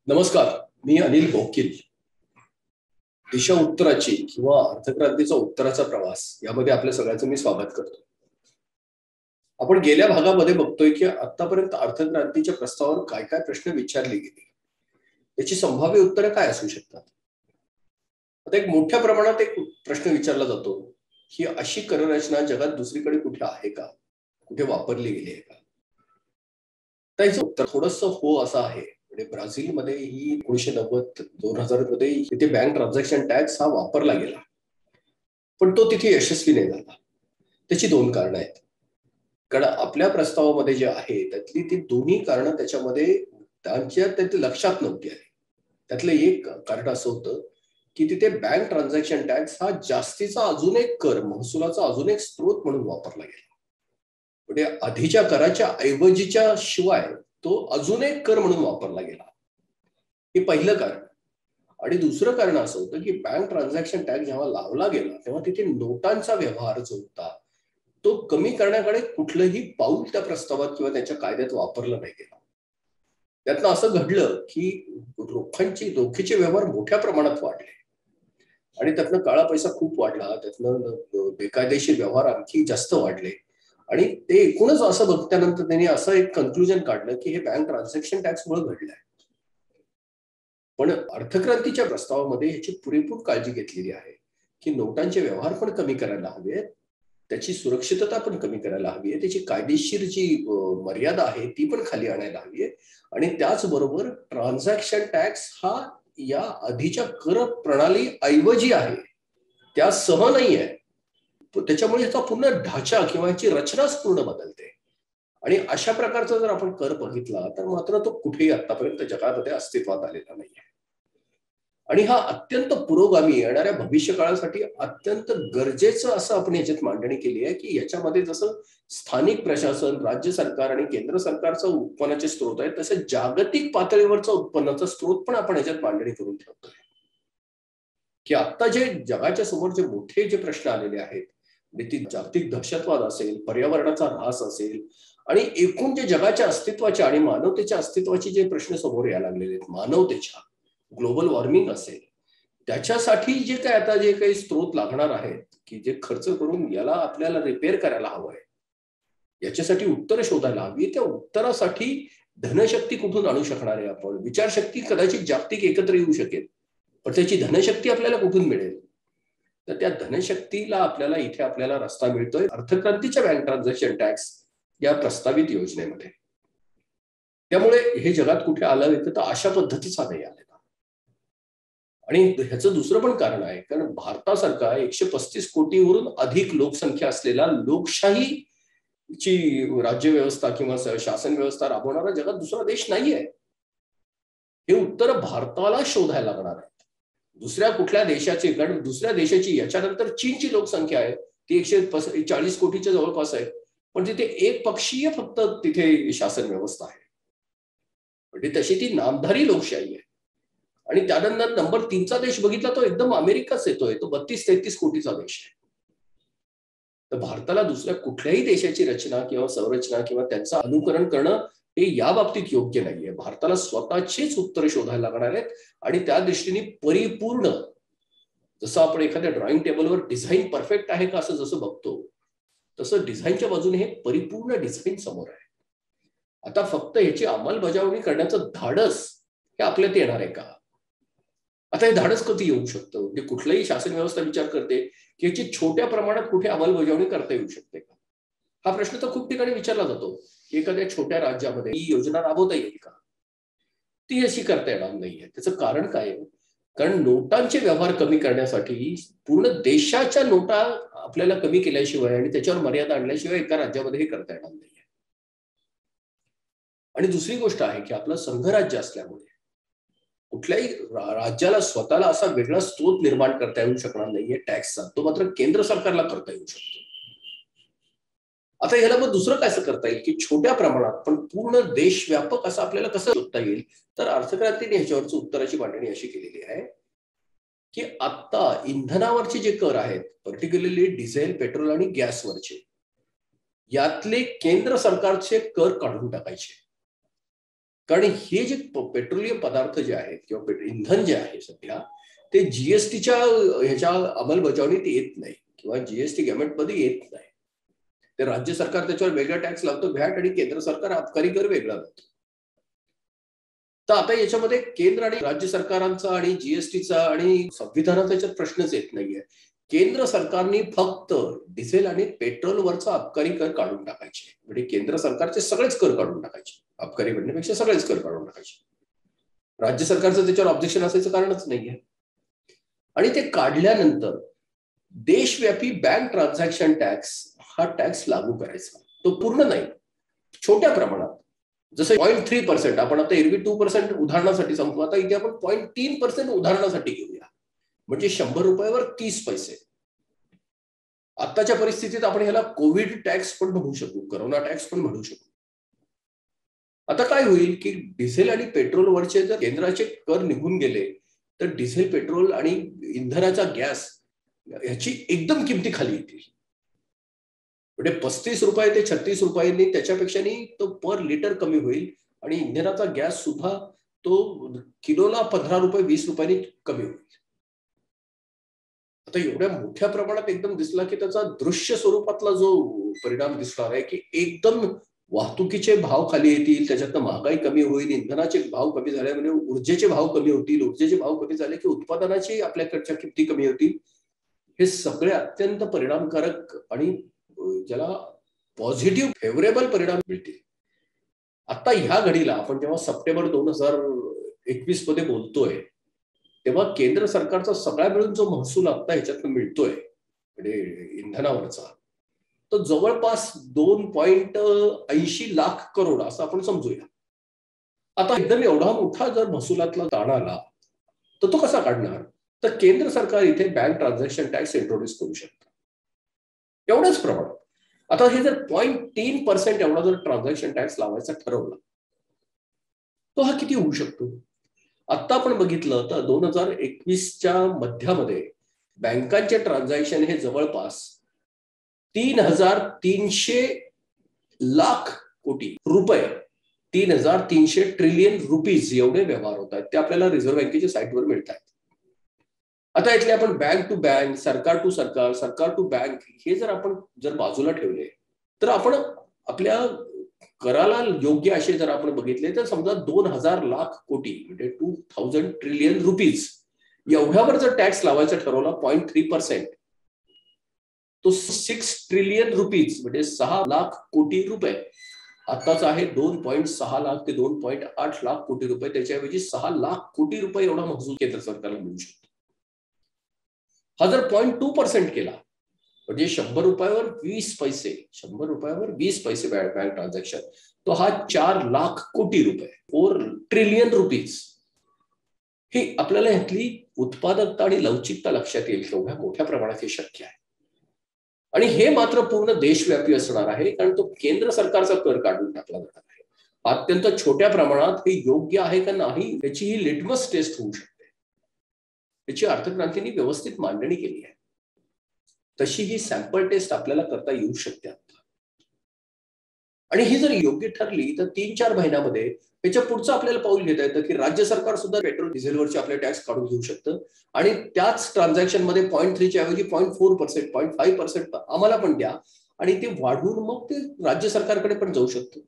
नमस्कार. मी अनिल बोकील. दिशा उत्तराची किंवा अर्थक्रांतीचा उत्तराचा प्रवास यामध्ये आपल्या सगळ्यांचं मी स्वागत करतो. आपण गेल्या भागामध्ये बघतोय की आतापर्यंत अर्थक्रांतीच्या प्रस्तावावर काय काय प्रश्न विचारले गेले, याची संभाव्य उत्तरं काय असू शकतात. आता एक मोठ्या प्रमाणात एक प्रश्न विचारला जातो की अशी कररचना जगात दुसरीकडे कुठे आहे का, कुठे वापरली गेली आहे का. त्याचं उत्तर थोडंसं हो असं आहे. म्हणजे ब्राझीलमध्ये ही 1990-2000 मध्ये तिथे बँक ट्रान्झॅक्शन टॅक्स हा वापरला गेला, पण तो तिथे यशस्वी नाही झाला. त्याची दोन कारणं आहेत. कारण आपल्या प्रस्तावामध्ये जे आहे त्यातली ती दोन्ही कारणं त्याच्यामध्ये त्यातली लक्षात नव्हती आली. त्यातलं एक कारण असं होतं की तिथे बँक ट्रान्झॅक्शन टॅक्स हा जास्तीचा अजून एक कर, महसुलाचा अजून एक स्रोत म्हणून वापरला गेला. म्हणजे आधीच्या कराच्या ऐवजीच्या शिवाय तो अजून एक कर म्हणून वापरला गेला. हे पहिलं कारण. आणि दुसरं कारण असं होतं की बँक ट्रान्झॅक्शन टॅक्स जेव्हा लावला गेला तेव्हा तिथे नोटांचा व्यवहार जो होता तो कमी करण्याकडे कुठलंही पाऊल त्या प्रस्तावात किंवा त्याच्या कायद्यात वापरलं नाही गेलं. त्यातनं असं घडलं की रोखीचे व्यवहार मोठ्या प्रमाणात वाढले आणि त्यातनं काळा पैसा खूप वाढला. त्यातनं बेकायदेशीर व्यवहार आणखी जास्त वाढले आणि ते एकूणच असं बघल्यानंतर त्यांनी असं एक कन्क्लुजन काढलं की हे बँक ट्रान्झॅक्शन टॅक्समुळे घडलंय. पण अर्थक्रांतीच्या प्रस्तावामध्ये याची पुरेपूर काळजी घेतलेली आहे की नोटांचे व्यवहार पण कमी करायला हवेत, त्याची सुरक्षितता पण कमी करायला हवी आहे, त्याची कायदेशीर जी मर्यादा आहे ती पण खाली आणायला हवी आहे. आणि त्याचबरोबर ट्रान्झॅक्शन टॅक्स हा या आधीच्या कर प्रणाली ऐवजी आहे, त्यासह नाही आहे. त्याच्यामुळे याचा पूर्ण ढाचा किंवा याची रचनाच पूर्ण बदलते. आणि अशा प्रकारचा जर आपण कर बघितला तर मात्र तो कुठेही आतापर्यंत जगामध्ये अस्तित्वात आलेला नाहीये. आणि हा अत्यंत पुरोगामी येणाऱ्या भविष्य काळासाठी अत्यंत गरजेचं असं आपण याच्यात मांडणी केली आहे की याच्यामध्ये जसं स्थानिक प्रशासन, राज्य सरकार आणि केंद्र सरकारचं उत्पन्नाचे स्रोत आहे, तसं जागतिक पातळीवरचा उत्पन्नाचा स्रोत पण आपण याच्यात मांडणी करून ठेवतोय. की आता जे जगाच्या समोर जे मोठे जे प्रश्न आलेले आहेत, ती जागतिक दहशतवाद असेल, पर्यावरणाचा ऱ्हास असेल आणि एकूण जे जगाच्या अस्तित्वाच्या आणि मानवतेच्या अस्तित्वाचे जे प्रश्न समोर यायला लागलेले आहेत, मानवतेच्या ग्लोबल वॉर्मिंग असेल, त्याच्यासाठी जे काय आता जे काही स्रोत लागणार आहेत की जे खर्च करून याला आपल्याला रिपेअर करायला हवंय, याच्यासाठी उत्तर शोधायला हवी. त्या उत्तरासाठी धनशक्ती कुठून आणू शकणार आहे आपण, विचारशक्ती कदाचित जागतिक एकत्र येऊ शकेल, पण त्याची धनशक्ती आपल्याला कुठून मिळेल. तर त्या धनशक्तीला आपल्याला इथे आपल्याला रस्ता मिळतोय अर्थक्रांतीच्या बँक ट्रान्झॅक्शन टॅक्स या प्रस्तावित योजनेमध्ये. त्यामुळे हे जगात कुठे आलं तर अशा पद्धतीचा नाही आलेला. आणि ह्याचं दुसरं पण कारण आहे, कारण भारतासारखा 135 कोटीवरून अधिक लोकसंख्या असलेला लोकशाहीची राज्यव्यवस्था किंवा शासन व्यवस्था राबवणारा जगात दुसरा देश नाहीये. हे उत्तर भारताला शोधायला लागणार आहे. दुसऱ्या कुठल्या देशाचे, कारण दुसऱ्या देशाची याच्यानंतर चीनची लोकसंख्या आहे ती 140 कोटीच्या जवळपास आहे, पण तिथे एक पक्षीय फक्त तिथे शासन व्यवस्था आहे. म्हणजे तशी ती नामधारी लोकशाही आहे. आणि त्यानंतर नंबर 3चा देश बघितला तो एकदम अमेरिकाच येतोय, तो 32-33 कोटीचा देश आहे. तर भारताला दुसऱ्या कुठल्याही देशाची रचना किंवा संरचना किंवा त्यांचं अनुकरण करणं हे या बाबतीत योग्य नाहीये. भारताला स्वतःचीच उत्तर शोधायला लागणार आहेत आणि त्या दृष्टीने परिपूर्ण, जसं आपण एखाद्या ड्रॉइंग टेबलवर डिझाईन परफेक्ट आहे का असं जसं बघतो, तसं डिझाईनच्या बाजूने हे परिपूर्ण डिझाईन समोर आहे. आता फक्त ह्याची अंमलबजावणी करण्याचं धाडस हे आपल्यात येणार आहे का. आता हे धाडस कधी येऊ शकतं, म्हणजे कुठलाही शासन व्यवस्था विचार करते की याची छोट्या प्रमाणात कुठे अंमलबजावणी करता येऊ शकते का. हा प्रश्न तर खूप ठिकाणी विचारला जातो की एखाद्या छोट्या राज्यामध्ये ही योजना राबवता येईल का. ती अशी करता येणार नाहीये. त्याचं कारण काय आहे, कारण नोटांचे व्यवहार कमी करण्यासाठी पूर्ण देशाच्या नोटा आपल्याला कमी केल्याशिवाय आणि त्याच्यावर मर्यादा आणल्याशिवाय एका राज्यामध्ये हे करता येणार नाहीये. आणि दुसरी गोष्ट आहे की आपलं संघराज्य असल्यामुळे कुठल्याही राज्याला स्वतःला असा वेगळा स्रोत निर्माण करता येऊ शकणार नाहीये टॅक्सचा, तो मात्र केंद्र सरकारला करता येऊ शकतो. आता ह्याला मग दुसरं कसं करता येईल की छोट्या प्रमाणात पण पूर्ण देशव्यापक असं आपल्याला कसं शोधता येईल. तर अर्थक्रांतीने ह्याच्यावरची उत्तराची मांडणी अशी केलेली आहे की आता इंधनावरचे जे कर आहेत, पर्टिक्युलरली डिझेल, पेट्रोल आणि गॅसवरचे, यातले केंद्र सरकारचे कर काढून टाकायचे. कारण हे जे पेट्रोलियम पदार्थ जे आहेत किंवा इंधन जे आहे सध्या ते जीएसटीच्या ह्याच्या अंमलबजावणीत येत नाही किंवा जीएसटी गव्हर्नमेंटमध्ये येत नाही. ते राज्य सरकार त्याच्यावर वेगळा टॅक्स लावतो व्हॅट आणि केंद्र सरकार आबकारी कर वेगळा लावतो. तर आता याच्यामध्ये केंद्र आणि राज्य सरकारांचा आणि जीएसटीचा आणि संविधानाचा याच्यात प्रश्नच येत नाहीये. केंद्र सरकारने फक्त डिझेल आणि पेट्रोलवरचा अबकारी कर काढून टाकायचे. म्हणजे केंद्र सरकारचे सगळेच कर काढून टाकायचे. अबकारी म्हणण्यापेक्षा सगळेच कर काढून टाकायचे. राज्य सरकारचं त्याच्यावर ऑब्जेक्शन असायचं कारणच नाहीये. आणि ते काढल्यानंतर देशव्यापी बँक ट्रान्झॅक्शन टॅक्स हा टॅक्स लागू करायचा. तो पूर्ण नाही, छोट्या प्रमाणात, जसं 0.3%. आपण आता एरवी 2% उदाहरणासाठी सांगतो, आता इथे आपण 0.3% उदाहरणासाठी घेऊया. म्हणजे 100 रुपयावर 30 पैसे. आताच्या परिस्थितीत आपण ह्याला कोविड टॅक्स पण म्हणू शकू, करोना टॅक्स पण म्हणू शकू. आता काय होईल की डिझेल आणि पेट्रोलवरचे जर केंद्राचे कर निघून गेले तर डिझेल, पेट्रोल आणि इंधनाचा गॅस ह्याची एकदम किमती खाली येतील. म्हणजे 35 रुपये ते 36 रुपयांनी त्याच्यापेक्षा तो पर लिटर कमी होईल आणि इंधनाचा गॅस सुद्धा तो किलोला 15 रुपये 20 रुपयांनी कमी होईल. आता एवढ्या मोठ्या प्रमाणात एकदम दिसला की त्याचा दृश्य स्वरूपातला जो परिणाम दिसणार आहे की एकदम वाहतुकीचे भाव खाली येतील, त्याच्यातनं महागाई कमी होईल, इंधनाचे भाव कमी झाले म्हणजे ऊर्जेचे भाव कमी होतील, ऊर्जेचे भाव कमी झाले की उत्पादनाची आपल्याकडच्या किमती कमी होतील. हे सगळे अत्यंत परिणामकारक आणि ज्याला पॉझिटिव्ह फेवरेबल परिणाम मिळतील. आता ह्या घडीला आपण जेव्हा सप्टेंबर 2021 मध्ये बोलतोय तेव्हा केंद्र सरकारचा सगळा मिळून जो महसूल आता ह्याच्यातून मिळतोय म्हणजे इंधनावरचा, तो जवळपास 2.80 लाख करोड असं आपण समजूया. आता एकदम एवढा मोठा जर महसुलातला ताण आला तर तो कसा काढणार? तर केंद्र सरकार इथे बँक ट्रान्झॅक्शन टॅक्स इंट्रोड्यूस करू शकतं एवढ्याच प्रमाणात. आता हे जर 0.3% एवढा जर ट्रान्झॅक्शन टॅक्स लावायचा ठरवला तो हा किती होऊ शकतो? आता आपण बघितलं तर 2021च्या मध्यामध्ये बँकांचे ट्रान्झॅक्शन हे जवळपास 3,300 लाख कोटी रुपये, 3,300 ट्रिलियन रुपीज एवढे व्यवहार होत आहेत. ते आपल्याला रिझर्व्ह बँकेच्या साईटवर मिळत आहेत. आता इथले आपण बँक टू बँक, सरकार टू सरकार, सरकार टू बँक हे जर बाजूला ठेवले तर आपण आपल्या कराला योग्य असे जर आपण बघितले तर समजा 2,000 लाख कोटी म्हणजे 2,000 ट्रिलियन रुपीज एवढ्यावर जर टॅक्स लावायचा ठरवला 0.3%, तो 6 ट्रिलियन रुपीज म्हणजे 6 लाख कोटी रुपये. आताच आहे 2.6 लाख ते 2.8 लाख कोटी रुपये. त्याच्याऐवजी 6 लाख कोटी रुपये एवढा महसूल केंद्र सरकारला मिळू शकतो. हा जर 0.2% केला म्हणजे 100 रुपयावर 20 पैसे, 100 रुपयावर 20 पैसे बँक ट्रान्झॅक्शन, तो हा 4 लाख कोटी रुपये, 4 ट्रिलियन रुपीज. हे आपल्याला ह्यातली उत्पादकता आणि लवचिकता लक्षात येईल एवढ्या मोठ्या प्रमाणात हे शक्य आहे. आणि हे मात्र पूर्ण देशव्यापी असणार आहे कारण तो केंद्र सरकारचा कर काढून टाकला जाणार आहे. अत्यंत छोट्या प्रमाणात हे योग्य आहे का नाही याची ही लिटमस टेस्ट होऊ शकते. त्याची अर्थक्रांतीने व्यवस्थित मांडणी केली आहे. तशी ही सॅम्पल टेस्ट आपल्याला करता येऊ शकते आता. आणि ही जर योग्य ठरली तर 3-4 महिन्यामध्ये त्याच्या पुढचं आपल्याला पाऊल घेता येतं की राज्य सरकार सुद्धा पेट्रोल डिझेलवरचे आपले टॅक्स काढून घेऊ शकतं आणि त्याच ट्रान्झॅक्शन मध्ये 0.3 च्या ऐवजी 0.4%, 0.5% आम्हाला पण द्या आणि ते वाढवून मग ते राज्य सरकारकडे पण जाऊ शकतं.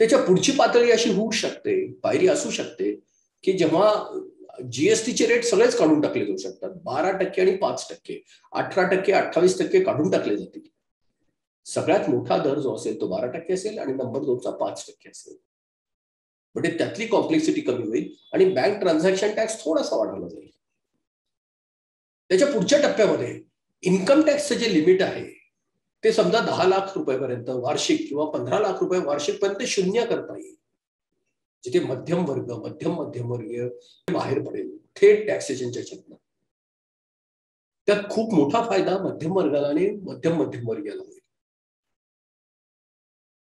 त्याच्या पुढची पातळी अशी होऊ शकते, पायरी असू शकते की जेव्हा जीएसटीचे रेट सगळेच काढून टाकले जाऊ शकतात. 12% आणि 5%, 18%, 28% काढून टाकले जातील. सगळ्यात मोठा दर जो असेल तो 12% असेल आणि नंबर 2चा 5% असेल. म्हणजे त्यातली कॉम्प्लेक्सिटी कमी होईल आणि बँक ट्रान्झॅक्शन टॅक्स थोडासा वाढवला जाईल. त्याच्या पुढच्या टप्प्यामध्ये इन्कम टॅक्सचं जे लिमिट आहे ते समजा 10 लाख रुपयापर्यंत वार्षिक किंवा 15 लाख रुपये वार्षिक पर्यंत शून्य करता येईल. जिथे मध्यम वर्ग, मध्यमवर्गीय बाहेर पडेल थेट टॅक्सेशनच्या याच्यातनं. त्यात खूप मोठा फायदा मध्यम वर्गाला आणि मध्यमवर्गीयाला होईल.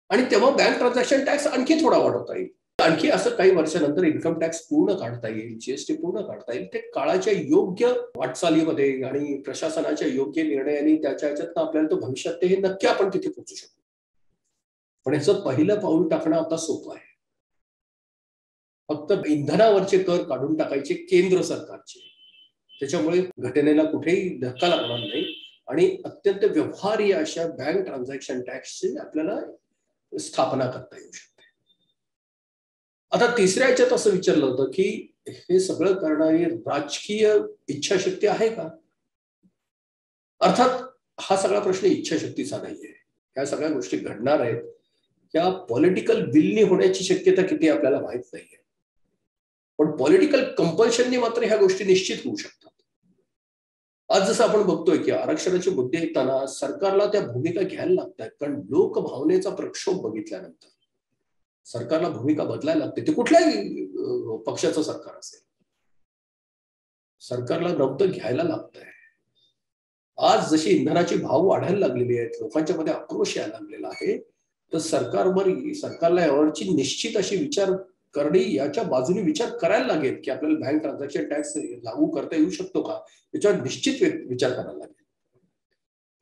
आणि तेव्हा बँक ट्रान्झॅक्शन टॅक्स आणखी थोडा वाढवता येईल. आणखी असं काही वर्षानंतर इन्कम टॅक्स पूर्ण काढता येईल, जीएसटी पूर्ण काढता येईल. ते काळाच्या योग्य वाटचालीमध्ये आणि प्रशासनाच्या योग्य निर्णयाने त्याच्या ह्याच्यातनं आपल्याला तो भविष्यात ते हे नक्की आपण तिथे पोहोचू शकतो. पण याचं पहिलं पाऊल टाकणं आता सोपं आहे. फक्त इंधनावरचे कर काढून टाकायचे केंद्र सरकारचे, त्याच्यामुळे घटनेला कुठेही धक्का लागणार नाही आणि अत्यंत व्यवहार्य अशा बँक ट्रान्झॅक्शन टॅक्सची आपल्याला स्थापना करता येऊ शकते. आता तिसऱ्या याच्यात असं विचारलं होतं की हे सगळं करणारी राजकीय इच्छाशक्ती आहे का? अर्थात हा सगळा प्रश्न इच्छाशक्तीचा नाहीये. ह्या सगळ्या गोष्टी घडणार आहेत, त्या पॉलिटिकल विलनी होण्याची शक्यता किती आपल्याला माहित नाहीये, पण पॉलिटिकल कंपल्शननी मात्र ह्या गोष्टी निश्चित होऊ शकतात. आज जसं आपण बघतोय की आरक्षणाचे मुद्दे येताना सरकारला त्या भूमिका घ्यायला लागतात, कारण लोकभावनेचा प्रक्षोभ बघितल्यानंतर सरकारला भूमिका बदलायला लागते. ते कुठल्याही पक्षाचं सरकार असेल, सरकारला नव्हतं घ्यायला लागतंय. आज जशी इंधनाची भाव वाढायला लागलेली आहेत, लोकांच्या मध्ये आक्रोश यायला लागलेला आहे, तर सरकारला यावरची निश्चित अशी विचार करणे, याच्या बाजूने विचार करायला लागेल की आपल्याला बँक ट्रान्झॅक्शन टॅक्स लागू करता येऊ शकतो का, याच्यावर निश्चित विचार करायला लागेल.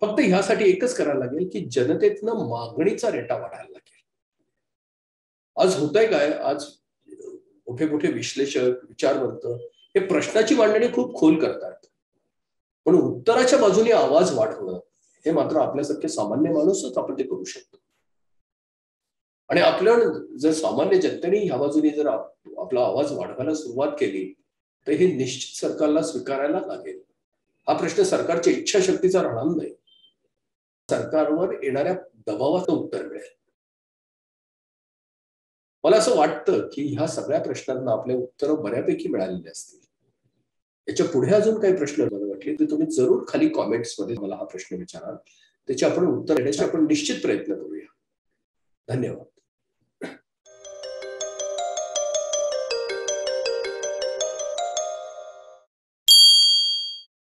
फक्त ह्यासाठी एकच करायला लागेल की जनतेतनं मागणीचा रेटा वाढायला लागेल. आज होतंय काय, आज मोठे मोठे विश्लेषक, विचारवंत हे प्रश्नाची मांडणी खूप खोल करतात, पण उत्तराच्या बाजूने आवाज वाढवणं हे मात्र आपल्यासारखे सामान्य माणूसच आपण ते करू शकतो. आणि आपल्या जर सामान्य जनतेने ह्या बाजूने जर आपला आवाज वाढवायला सुरुवात केली, तर हे निश्चित सरकारला स्वीकारायला लागेल. हा प्रश्न सरकारच्या इच्छाशक्तीचा राहणार नाही, सरकारवर येणाऱ्या दबावाचं उत्तर मिळेल. मला असं वाटतं की ह्या सगळ्या प्रश्नांना आपले उत्तर बऱ्यापैकी मिळालेले असतील. याच्या पुढे अजून काही प्रश्न वाटले तर तुम्ही जरूर खाली कॉमेंट्स मध्ये मला हा प्रश्न विचारा, त्याचे आपण उत्तर देण्याचे आपण निश्चित प्रयत्न करूया. धन्यवाद.